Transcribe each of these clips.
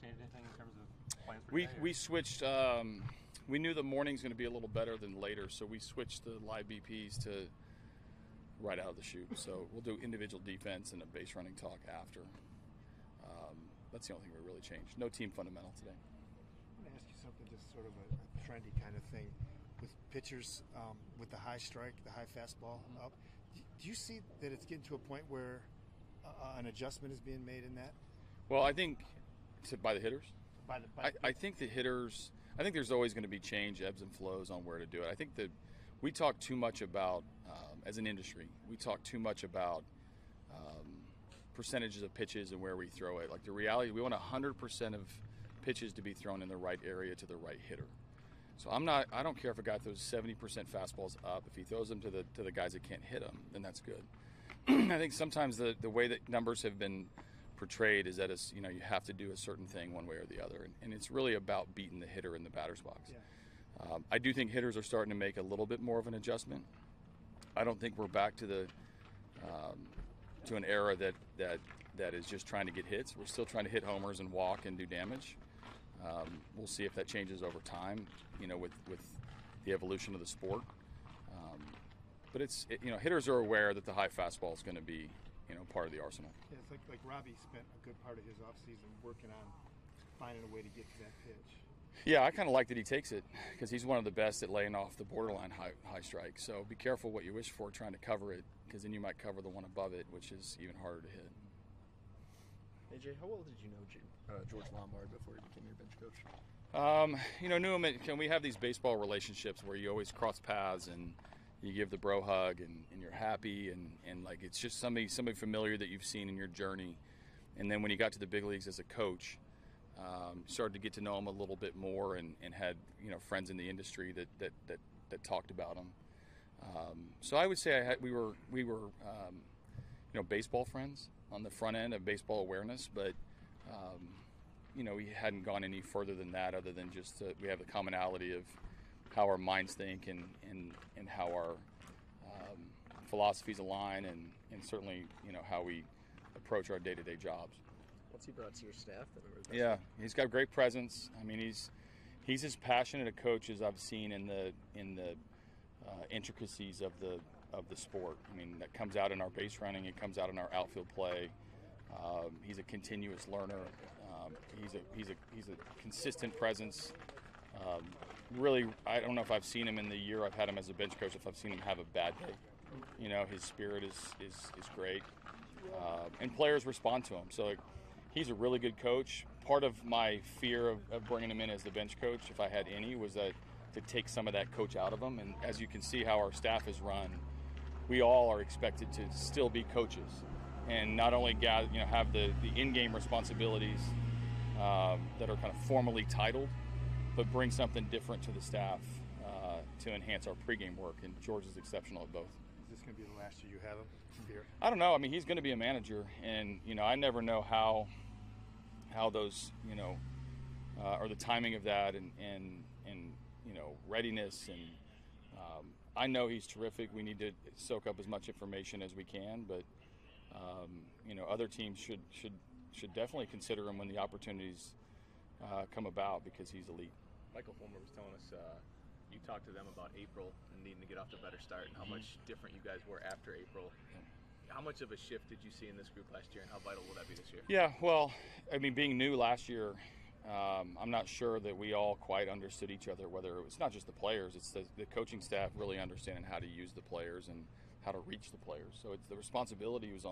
change anything in terms of plans for today? We switched. We knew the morning's going to be a little better than later, so we switched the live BPs to right out of the chute. So we'll do individual defense and a base running talk after. That's the only thing we really changed. No team fundamental today. I want to ask you something, just sort of a trendy kind of thing. With pitchers with the high strike, the high fastball up, do you see that it's getting to a point where an adjustment is being made in that? Well, I think by the hitters. I think the hitters. I think there's always going to be change, ebbs and flows on where to do it. I think that we talk too much about, as an industry, we talk too much about percentages of pitches and where we throw it. Like the reality, we want 100% of pitches to be thrown in the right area to the right hitter. So I don't care if a guy throws 70% fastballs up. If he throws them to the guys that can't hit them, then that's good. I think sometimes the way that numbers have been portrayed is that you have to do a certain thing one way or the other, and it's really about beating the hitter in the batter's box. Yeah. I do think hitters are starting to make a little bit more of an adjustment. I don't think we're back to an era that is just trying to get hits. We're still trying to hit homers and walk and do damage. We'll see if that changes over time, with the evolution of the sport. But hitters are aware that the high fastball is going to be, part of the arsenal. Yeah, it's like Robbie spent a good part of his offseason working on finding a way to get to that pitch. Yeah, I kind of like that he takes it because he's one of the best at laying off the borderline high strike. So be careful what you wish for trying to cover it, because then you might cover the one above it, which is even harder to hit. AJ, how well did you know George Lombard before he became your bench coach? Knew him. We have these baseball relationships where you always cross paths and you give the bro hug and you're happy and like it's just somebody familiar that you've seen in your journey. And then when he got to the big leagues as a coach, started to get to know him a little bit more and had friends in the industry that talked about him. So I would say we were baseball friends on the front end of baseball awareness, but we hadn't gone any further than that, other than just we have the commonality of how our minds think and how our philosophies align, and certainly how we approach our day-to-day jobs. What's he brought to your staff? Yeah, he's got great presence. I mean, he's as passionate a coach as I've seen in the intricacies of the sport. I mean, that comes out in our base running. It comes out in our outfield play. He's a continuous learner. He's a consistent presence. Really, I don't know if I've seen him in the year I've had him as a bench coach, if I've seen him have a bad day. His spirit is great, and players respond to him. So he's a really good coach. Part of my fear of bringing him in as the bench coach, if I had any, was that to take some of that coach out of him. And as you can see how our staff is run, we all are expected to still be coaches and not only have the in-game responsibilities that are kind of formally titled, but bring something different to the staff to enhance our pregame work. And George is exceptional at both. Is this going to be the last year you have him here? I don't know. I mean, he's going to be a manager, and I never know how those or the timing of that and readiness, and I know he's terrific. We need to soak up as much information as we can, but other teams should definitely consider him when the opportunities come about, because he's elite. Michael Fulmer was telling us you talked to them about April and needing to get off to a better start, and how much different you guys were after April. How much of a shift did you see in this group last year, and how vital will that be this year? Yeah, well, I mean, being new last year, I'm not sure that we all quite understood each other, whether it was not just the players, it's the coaching staff really understanding how to use the players and how to reach the players. So the responsibility was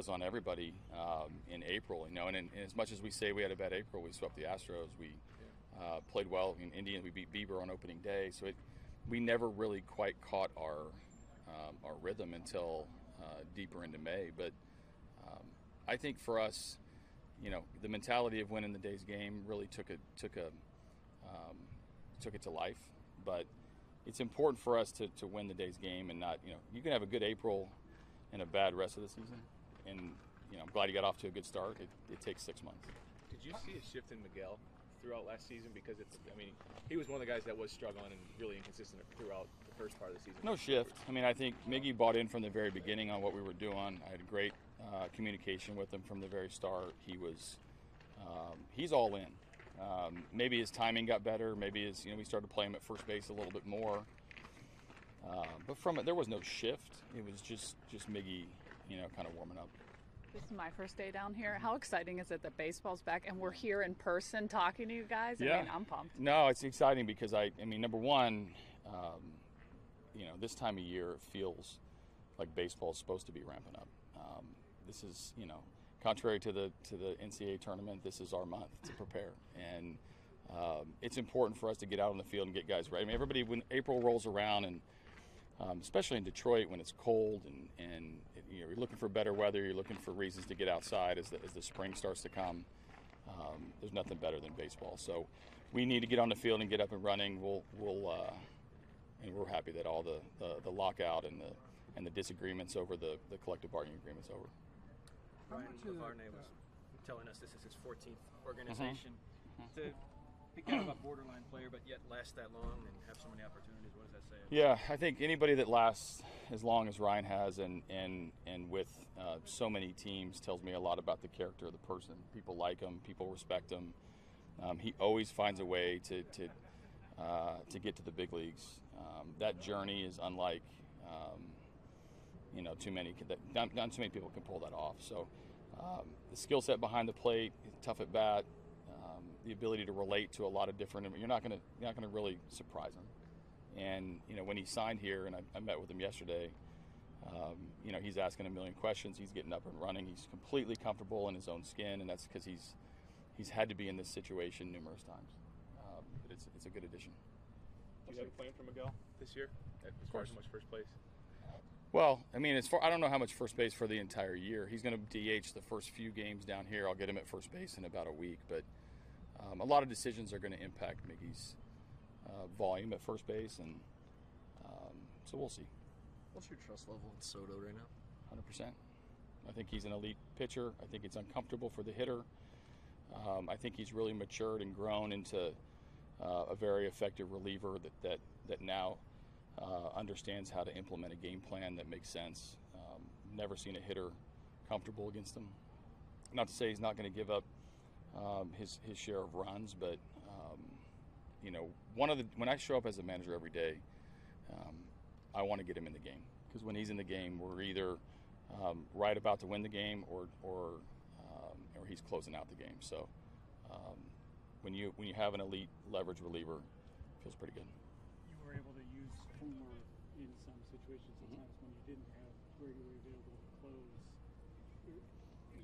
on everybody in April, and as much as we say we had a bad April, we swept the Astros, we played well in Indians, we beat Bieber on opening day, so we never really quite caught our rhythm until deeper into May. But I think for us, the mentality of winning the day's game really took it to life. But it's important for us to win the day's game, and not, you can have a good April and a bad rest of the season. And I'm glad he got off to a good start. It takes 6 months. Did you see a shift in Miguel throughout last season? Because he was one of the guys that was struggling and really inconsistent throughout the first part of the season. No shift. I think Miggy bought in from the very beginning on what we were doing. I had great communication with him from the very start. He was he's all in. Maybe his timing got better. Maybe we started playing him at first base a little bit more. But from it, there was no shift. It was just Miggy, kind of warming up. This is my first day down here. How exciting is it that baseball's back and we're here in person talking to you guys? I mean, I'm pumped. No, it's exciting because number one, this time of year it feels like baseball is supposed to be ramping up. This is, contrary to the NCAA tournament, this is our month to prepare, and it's important for us to get out on the field and get guys ready. I mean, everybody, when April rolls around, and especially in Detroit when it's cold and you're looking for better weather, you're looking for reasons to get outside as the spring starts to come. There's nothing better than baseball. So we need to get on the field and get up and running. And we're happy that all the lockout and the disagreements over the collective bargaining agreement's over. Ryan Lavarne was telling us this is his 14th organization. To be kind of a borderline player, but yet last that long and have so many opportunities, what does that say? Yeah, I think anybody that lasts as long as Ryan has and with so many teams tells me a lot about the character of the person. People like him, people respect him. He always finds a way to get to the big leagues. That journey is unlike not too many people can pull that off. So the skill set behind the plate, tough at bat, the ability to relate to a lot of different. You're not going to really surprise him. And when he signed here, and I met with him yesterday, he's asking a million questions. He's getting up and running. He's completely comfortable in his own skin, and that's because he's had to be in this situation numerous times. But it's a good addition. Do you have a plan for Miguel this year, as far as how much first place? Well, I mean, I don't know how much first base for the entire year. He's going to DH the first few games down here. I'll get him at first base in about a week. But a lot of decisions are going to impact Miggy's volume at first base, and so we'll see. What's your trust level with Soto right now? 100%. I think he's an elite pitcher. I think it's uncomfortable for the hitter. I think he's really matured and grown into a very effective reliever that now understands how to implement a game plan that makes sense. Never seen a hitter comfortable against him. Not to say he's not going to give up his share of runs, but when I show up as a manager every day, I want to get him in the game, because when he's in the game, we're either right about to win the game or he's closing out the game. So when you have an elite leverage reliever, it feels pretty good. You were able to use Homer in some situations at times when you didn't have Gregory available to close.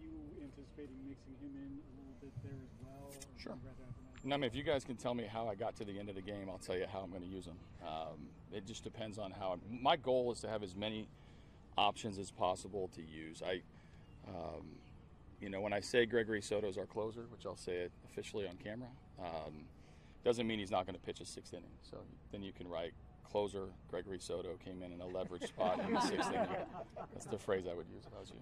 You anticipating mixing him in a little bit there as well? Sure. I mean, if you guys can tell me how I got to the end of the game, I'll tell you how I'm going to use him. It just depends on how. My goal is to have as many options as possible to use. When I say Gregory Soto is our closer, which I'll say it officially on camera, doesn't mean he's not going to pitch a sixth inning. So then you can write closer Gregory Soto came in a leverage spot in the sixth inning. That's the phrase I would use if I was you.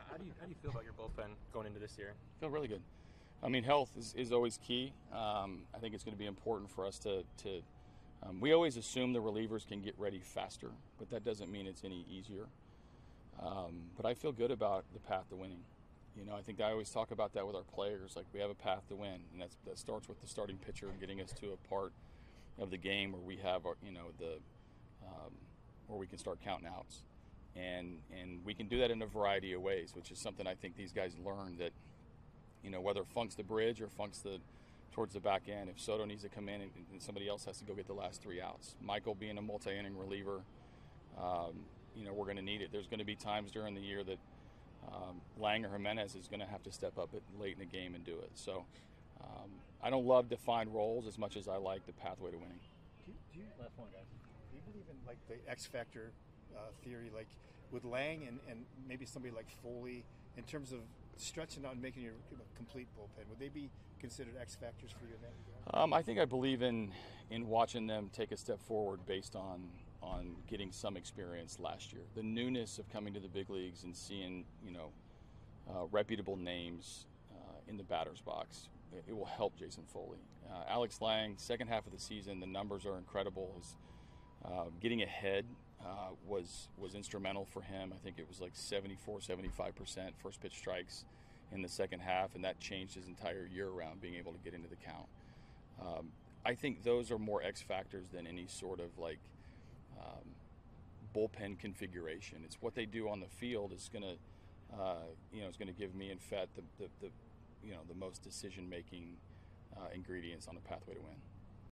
How do you feel about your bullpen going into this year? I feel really good. I mean, health is always key. I think it's going to be important for us to we always assume the relievers can get ready faster, but that doesn't mean it's any easier. But I feel good about the path to winning. I think I always talk about that with our players. Like, we have a path to win, and that starts with the starting pitcher and getting us to a part of the game where we have our, where we can start counting outs, and we can do that in a variety of ways, which is something I think these guys learned, that whether Funk's the bridge or Funk's towards the back end, if Soto needs to come in and somebody else has to go get the last three outs. Michael being a multi-inning reliever, we're going to need it. There's going to be times during the year that Lang or Jimenez is going to have to step up late in the game and do it. So I don't love defined roles as much as I like the pathway to winning. Last one, guys. Do you believe in like the X factor theory, like with Lang and maybe somebody like Foley, in terms of stretching out and making your complete bullpen? Would they be considered X factors for you in that regard? I think I believe in watching them take a step forward based on getting some experience last year. The newness of coming to the big leagues and seeing reputable names in the batter's box, it will help Jason Foley. Alex Lang, second half of the season, the numbers are incredible. Getting ahead was instrumental for him. I think it was like 74-75% first pitch strikes in the second half, and that changed his entire year around being able to get into the count. I think those are more X factors than any sort of like bullpen configuration. It's what they do on the field is going to, is going to give me and Fett the most decision-making ingredients on the pathway to win.